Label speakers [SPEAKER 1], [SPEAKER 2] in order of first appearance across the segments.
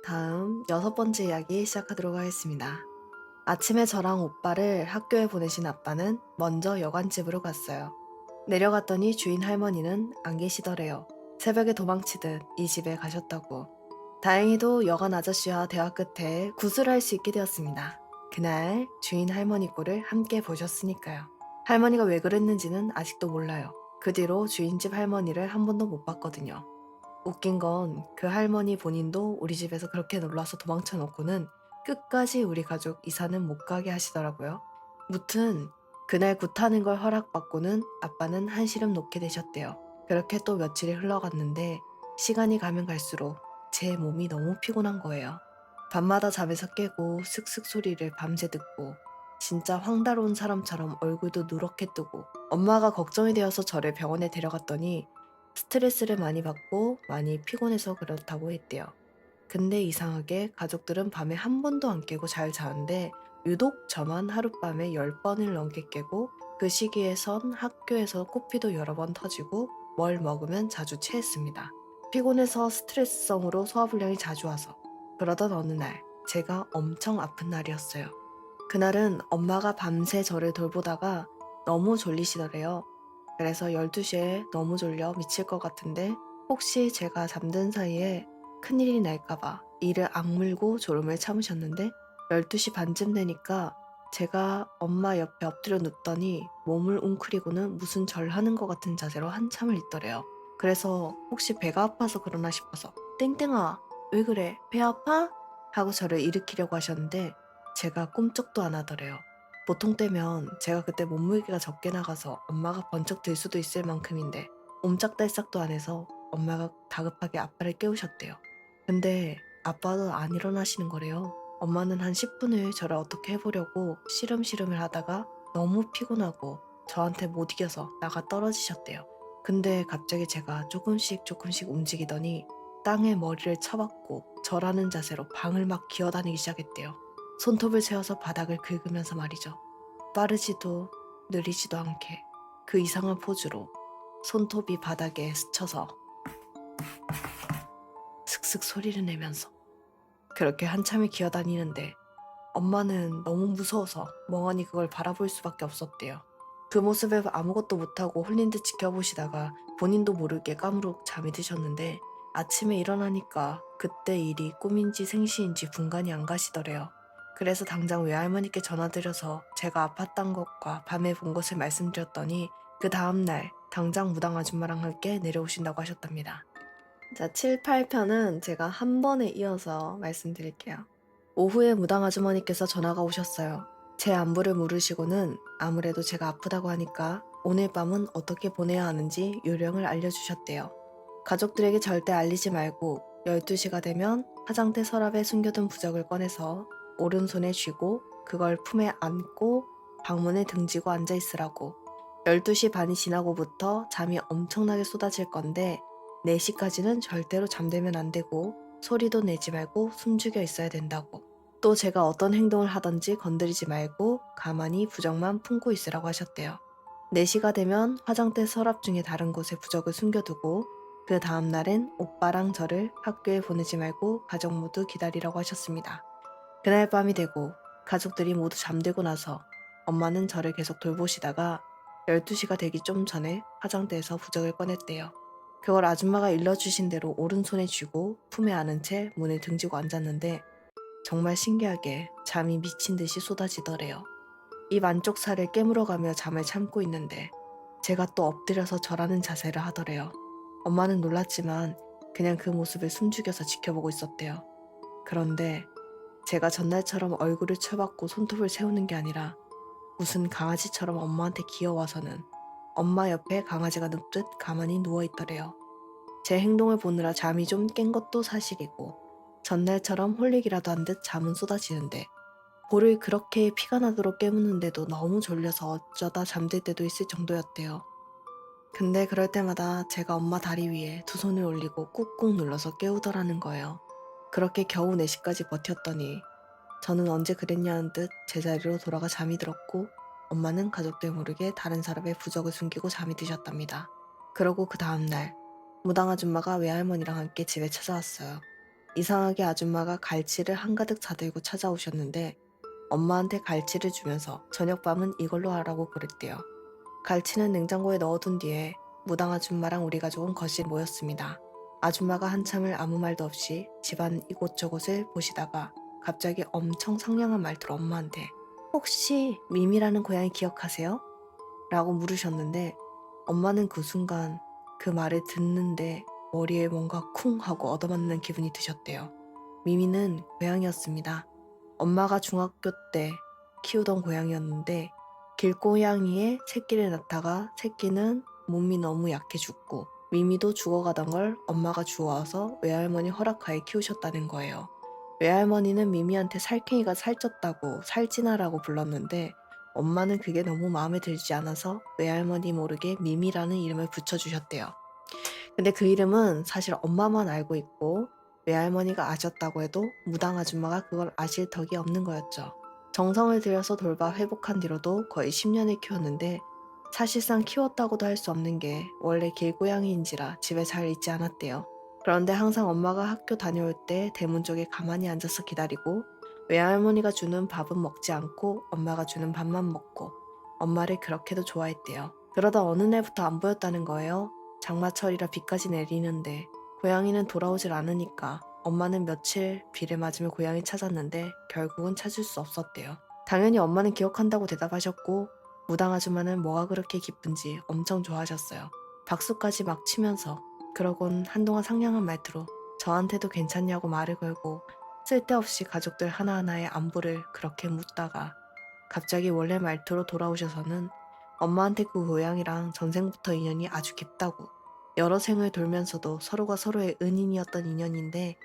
[SPEAKER 1] 다음 6번째 이야기 시작하도록 하겠습니다. 아침에 저랑 오빠를 학교에 보내신 아빠는 먼저 여관집으로 갔어요. 내려갔더니 주인 할머니는 안 계시더래요. 새벽에 도망치듯 이 집에 가셨다고. 다행히도 여관 아저씨와 대화 끝에 구슬할 수 있게 되었습니다. 그날 주인 할머니 꼴을 함께 보셨으니까요. 할머니가 왜 그랬는지는 아직도 몰라요. 그 뒤로 주인집 할머니를 한 번도 못 봤거든요. 웃긴 건 그 할머니 본인도 우리 집에서 그렇게 놀라서 도망쳐 놓고는 끝까지 우리 가족 이사는 못 가게 하시더라고요. 무튼 그날 굿하는 걸 허락받고는 아빠는 한시름 놓게 되셨대요. 그렇게 또 며칠이 흘러갔는데 시간이 가면 갈수록 제 몸이 너무 피곤한 거예요. 밤마다 잠에서 깨고 슥슥 소리를 밤새 듣고 진짜 황달온 사람처럼 얼굴도 누렇게 뜨고 엄마가 걱정이 되어서 저를 병원에 데려갔더니 스트레스를 많이 받고 많이 피곤해서 그렇다고 했대요. 근데 이상하게 가족들은 밤에 한 번도 안 깨고 잘 자는데 유독 저만 하룻밤에 10번을 넘게 깨고 그 시기에선 학교에서 코피도 여러 번 터지고 뭘 먹으면 자주 체했습니다. 피곤해서 스트레스성으로 소화불량이 자주 와서 그러던 어느 날 제가 엄청 아픈 날이었어요. 그날은 엄마가 밤새 저를 돌보다가 너무 졸리시더래요. 그래서 12시에 너무 졸려 미칠 것 같은데 혹시 제가 잠든 사이에 큰일이 날까봐 이를 악물고 졸음을 참으셨는데 12시 반쯤 되니까 제가 엄마 옆에 엎드려 눕더니 몸을 웅크리고는 무슨 절 하는 것 같은 자세로 한참을 있더래요. 그래서 혹시 배가 아파서 그러나 싶어서 땡땡아 왜 그래 배 아파? 하고 저를 일으키려고 하셨는데 제가 꼼짝도 안 하더래요. 보통 때면 제가 그때 몸무게가 적게 나가서 엄마가 번쩍 들 수도 있을 만큼인데 옴짝달싹도 안 해서 엄마가 다급하게 아빠를 깨우셨대요. 근데 아빠도 안 일어나시는 거래요. 엄마는 한 10분을 저를 어떻게 해보려고 시름시름을 하다가 너무 피곤하고 저한테 못 이겨서 나가 떨어지셨대요. 근데 갑자기 제가 조금씩 움직이더니 땅에 머리를 쳐박고 절하는 자세로 방을 막 기어다니기 시작했대요. 손톱을 채워서 바닥을 긁으면서 말이죠. 빠르지도 느리지도 않게 그 이상한 포즈로 손톱이 바닥에 스쳐서 슥슥 소리를 내면서 그렇게 한참을 기어다니는데 엄마는 너무 무서워서 멍하니 그걸 바라볼 수밖에 없었대요. 그 모습에 아무것도 못하고 홀린 듯 지켜보시다가 본인도 모르게 까무룩 잠이 드셨는데 아침에 일어나니까 그때 일이 꿈인지 생시인지 분간이 안 가시더래요. 그래서 당장 외할머니께 전화드려서 제가 아팠던 것과 밤에 본 것을 말씀드렸더니 그 다음날 당장 무당 아줌마랑 함께 내려오신다고 하셨답니다. 자, 7, 8편은 제가 한 번에 이어서 말씀드릴게요. 오후에 무당 아주머니께서 전화가 오셨어요. 제 안부를 물으시고는 아무래도 제가 아프다고 하니까 오늘 밤은 어떻게 보내야 하는지 요령을 알려주셨대요. 가족들에게 절대 알리지 말고 12시가 되면 화장대 서랍에 숨겨둔 부적을 꺼내서 오른손에 쥐고 그걸 품에 안고 방문에 등지고 앉아 있으라고. 12시 반이 지나고부터 잠이 엄청나게 쏟아질 건데 4시까지는 절대로 잠들면 안 되고 소리도 내지 말고 숨죽여 있어야 된다고. 또 제가 어떤 행동을 하든지 건드리지 말고 가만히 부적만 품고 있으라고 하셨대요. 4시가 되면 화장대 서랍 중에 다른 곳에 부적을 숨겨두고 그 다음날엔 오빠랑 저를 학교에 보내지 말고 가족 모두 기다리라고 하셨습니다. 그날 밤이 되고 가족들이 모두 잠들고 나서 엄마는 저를 계속 돌보시다가 12시가 되기 좀 전에 화장대에서 부적을 꺼냈대요. 그걸 아줌마가 일러주신 대로 오른손에 쥐고 품에 안은 채 문을 등지고 앉았는데 정말 신기하게 잠이 미친 듯이 쏟아지더래요. 입 안쪽 살을 깨물어가며 잠을 참고 있는데 제가 또 엎드려서 절하는 자세를 하더래요. 엄마는 놀랐지만 그냥 그 모습을 숨죽여서 지켜보고 있었대요. 그런데 제가 전날처럼 얼굴을 쳐박고 손톱을 세우는 게 아니라 무슨 강아지처럼 엄마한테 기어와서는 엄마 옆에 강아지가 눕듯 가만히 누워있더래요. 제 행동을 보느라 잠이 좀 깬 것도 사실이고 전날처럼 홀리기라도 한 듯 잠은 쏟아지는데 볼을 그렇게 피가 나도록 깨무는데도 너무 졸려서 어쩌다 잠들 때도 있을 정도였대요. 근데 그럴 때마다 제가 엄마 다리 위에 두 손을 올리고 꾹꾹 눌러서 깨우더라는 거예요. 그렇게 겨우 4시까지 버텼더니 저는 언제 그랬냐는 듯 제자리로 돌아가 잠이 들었고 엄마는 가족들 모르게 다른 사람의 부적을 숨기고 잠이 드셨답니다. 그러고 그 다음날 무당 아줌마가 외할머니랑 함께 집에 찾아왔어요. 이상하게 아줌마가 갈치를 한가득 사들고 찾아오셨는데 엄마한테 갈치를 주면서 저녁밤은 이걸로 하라고 그랬대요. 갈치는 냉장고에 넣어둔 뒤에 무당 아줌마랑 우리 가족은 거실에 모였습니다. 아줌마가 한참을 아무 말도 없이 집안 이곳저곳을 보시다가 갑자기 엄청 상냥한 말투로 엄마한테 혹시 미미라는 고양이 기억하세요? 라고 물으셨는데 엄마는 그 순간 그 말을 듣는데 머리에 뭔가 쿵 하고 얻어맞는 기분이 드셨대요. 미미는 고양이였습니다. 엄마가 중학교 때 키우던 고양이였는데 길고양이의 새끼를 낳다가 새끼는 몸이 너무 약해 죽고 미미도 죽어가던 걸 엄마가 주워와서 외할머니 허락하에 키우셨다는 거예요. 외할머니는 미미한테 살쾡이가 살쪘다고 살찐아라고 불렀는데 엄마는 그게 너무 마음에 들지 않아서 외할머니 모르게 미미라는 이름을 붙여주셨대요. 근데 그 이름은 사실 엄마만 알고 있고 외할머니가 아셨다고 해도 무당 아줌마가 그걸 아실 덕이 없는 거였죠. 정성을 들여서 돌봐 회복한 뒤로도 거의 10년을 키웠는데 사실상 키웠다고도 할 수 없는 게 원래 길고양이인지라 집에 잘 있지 않았대요. 그런데 항상 엄마가 학교 다녀올 때 대문 쪽에 가만히 앉아서 기다리고 외할머니가 주는 밥은 먹지 않고 엄마가 주는 밥만 먹고 엄마를 그렇게도 좋아했대요. 그러다 어느 날부터 안 보였다는 거예요. 장마철이라 비까지 내리는데 고양이는 돌아오질 않으니까 엄마는 며칠 비를 맞으며 고양이 찾았는데 결국은 찾을 수 없었대요. 당연히 엄마는 기억한다고 대답하셨고 무당 아줌마는 뭐가 그렇게 기쁜지 엄청 좋아하셨어요. 박수까지 막 치면서 그러곤 한동안 상냥한 말투로 저한테도 괜찮냐고 말을 걸고 쓸데없이 가족들 하나하나의 안부를 그렇게 묻다가 갑자기 원래 말투로 돌아오셔서는 엄마한테 그 고양이랑 전생부터 인연이 아주 깊다고 여러 생을 돌면서도 서로가 서로의 은인이었던 인연인데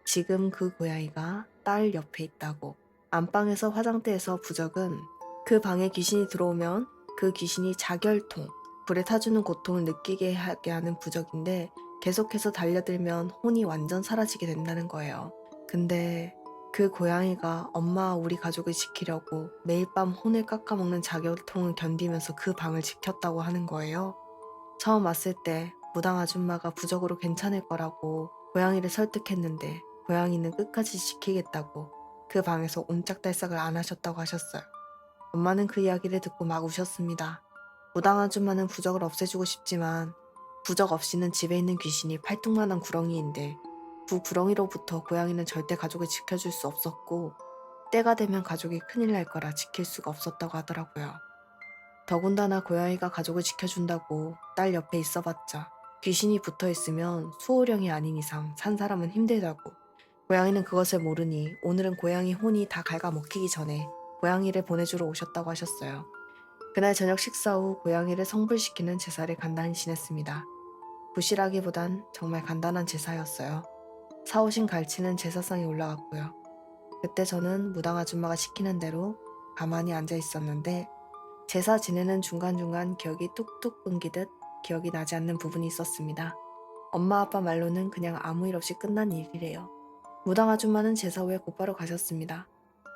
[SPEAKER 1] 지금 그 고양이가 딸 옆에 있다고 안방에서 화장대에서 부적은 그 방에 귀신이 들어오면 그 귀신이 자결통, 불에 타주는 고통을 느끼게 하게 하는 부적인데 계속해서 달려들면 혼이 완전 사라지게 된다는 거예요. 근데 그 고양이가 엄마와 우리 가족을 지키려고 매일 밤 혼을 깎아먹는 자결통을 견디면서 그 방을 지켰다고 하는 거예요. 처음 왔을 때 무당 아줌마가 부적으로 괜찮을 거라고 고양이를 설득했는데 고양이는 끝까지 지키겠다고 그 방에서 옴짝달싹을 안 하셨다고 하셨어요. 엄마는 그 이야기를 듣고 막 우셨습니다. 무당 아줌마는 부적을 없애주고 싶지만 부적 없이는 집에 있는 귀신이 팔뚝만한 구렁이인데 그 구렁이로부터 고양이는 절대 가족을 지켜줄 수 없었고 때가 되면 가족이 큰일 날 거라 지킬 수가 없었다고 하더라고요. 더군다나 고양이가 가족을 지켜준다고 딸 옆에 있어봤자 귀신이 붙어있으면 수호령이 아닌 이상 산 사람은 힘들다고 고양이는 그것을 모르니 오늘은 고양이 혼이 다 갉아먹히기 전에 고양이를 보내주러 오셨다고 하셨어요. 그날 저녁 식사 후 고양이를 성불시키는 제사를 간단히 지냈습니다. 부실하기보단 정말 간단한 제사였어요. 사오신 갈치는 제사상에 올라갔고요. 그때 저는 무당 아줌마가 시키는 대로 가만히 앉아 있었는데 제사 지내는 중간중간 기억이 뚝뚝 끊기듯 기억이 나지 않는 부분이 있었습니다. 엄마 아빠 말로는 그냥 아무 일 없이 끝난 일이래요. 무당 아줌마는 제사 후에 곧바로 가셨습니다.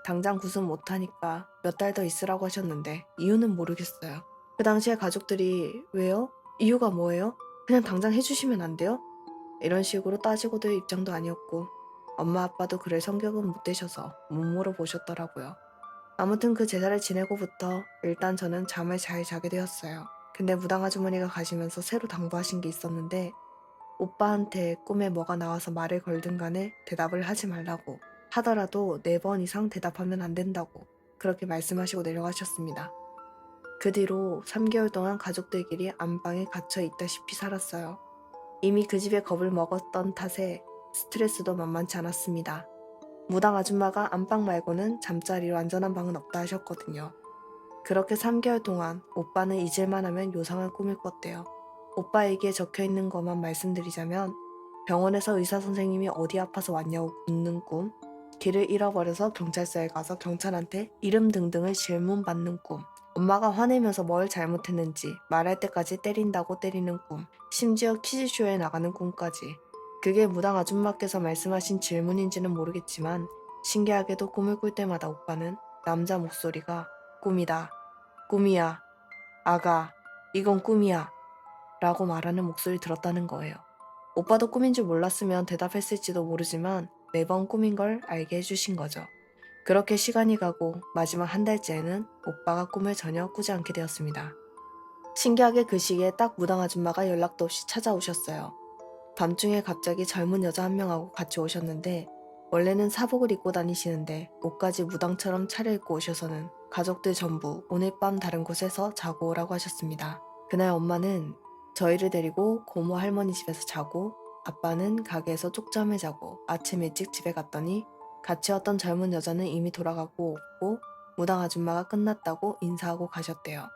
[SPEAKER 1] 당장 구슬 못하니까 몇 달 더 있으라고 하셨는데 이유는 모르겠어요. 그 당시에 가족들이 왜요? 이유가 뭐예요? 그냥 당장 해주시면 안 돼요? 이런 식으로 따지고 들 입장도 아니었고 엄마 아빠도 그럴 성격은 못 되셔서 못 물어보셨더라고요. 아무튼 그 제사를 지내고부터 일단 저는 잠을 잘 자게 되었어요. 근데 무당 아주머니가 가시면서 새로 당부하신 게 있었는데 오빠한테 꿈에 뭐가 나와서 말을 걸든 간에 대답을 하지 말라고 하더라도 4번 이상 대답하면 안 된다고 그렇게 말씀하시고 내려가셨습니다. 그 뒤로 3개월 동안 가족들끼리 안방에 갇혀 있다시피 살았어요. 이미 그 집에 겁을 먹었던 탓에 스트레스도 만만치 않았습니다. 무당 아줌마가 안방 말고는 잠자리로 안전한 방은 없다 하셨거든요. 그렇게 3개월 동안 오빠는 잊을만 하면 요상한 꿈을 꿨대요. 오빠에게 적혀있는 것만 말씀드리자면 병원에서 의사 선생님이 어디 아파서 왔냐고 묻는 꿈, 길을 잃어버려서 경찰서에 가서 경찰한테 이름 등등을 질문받는 꿈, 엄마가 화내면서 뭘 잘못했는지 말할 때까지 때린다고 때리는 꿈, 심지어 퀴즈쇼에 나가는 꿈까지. 그게 무당 아줌마께서 말씀하신 질문인지는 모르겠지만 신기하게도 꿈을 꿀 때마다 오빠는 남자 목소리가 꿈이다, 꿈이야, 아가, 이건 꿈이야 라고 말하는 목소리 들었다는 거예요. 오빠도 꿈인 줄 몰랐으면 대답했을지도 모르지만 4번 꾸민 걸 알게 해주신 거죠. 그렇게 시간이 가고 마지막 한 달째에는 오빠가 꿈을 전혀 꾸지 않게 되었습니다. 신기하게 그 시기에 딱 무당 아줌마가 연락도 없이 찾아오셨어요. 밤중에 갑자기 젊은 여자 한 명하고 같이 오셨는데 원래는 사복을 입고 다니시는데 옷까지 무당처럼 차려입고 오셔서는 가족들 전부 오늘 밤 다른 곳에서 자고 오라고 하셨습니다. 그날 엄마는 저희를 데리고 고모 할머니 집에서 자고 아빠는 가게에서 쪽잠을 자고 아침 일찍 집에 갔더니 같이 왔던 젊은 여자는 이미 돌아가고 없고 무당 아줌마가 끝났다고 인사하고 가셨대요.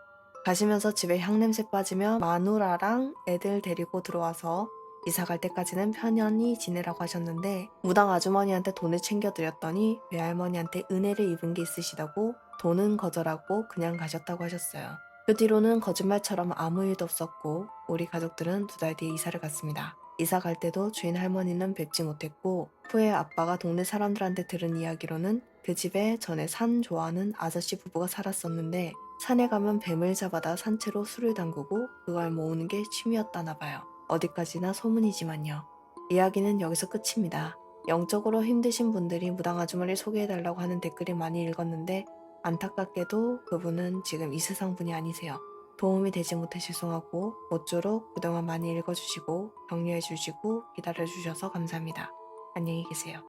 [SPEAKER 1] 가시면서 집에 향냄새 빠지며 마누라랑 애들 데리고 들어와서 이사 갈 때까지는 편안히 지내라고 하셨는데 무당 아주머니한테 돈을 챙겨드렸더니 외할머니한테 은혜를 입은 게 있으시다고 돈은 거절하고 그냥 가셨다고 하셨어요. 그 뒤로는 거짓말처럼 아무 일도 없었고 우리 가족들은 2달 뒤에 이사를 갔습니다. 이사 갈 때도 주인 할머니는 뵙지 못했고 후에 아빠가 동네 사람들한테 들은 이야기로는 그 집에 전에 산 좋아하는 아저씨 부부가 살았었는데 산에 가면 뱀을 잡아다 산채로 술을 담그고 그걸 모으는 게 취미였다나 봐요. 어디까지나 소문이지만요. 이야기는 여기서 끝입니다. 영적으로 힘드신 분들이 무당 아주머니를 소개해달라고 하는 댓글이 많이 읽었는데 안타깝게도 그분은 지금 이 세상 분이 아니세요. 도움이 되지 못해 죄송하고 모쪼록 그동안 많이 읽어주시고 격려해주시고 기다려주셔서 감사합니다. 안녕히 계세요.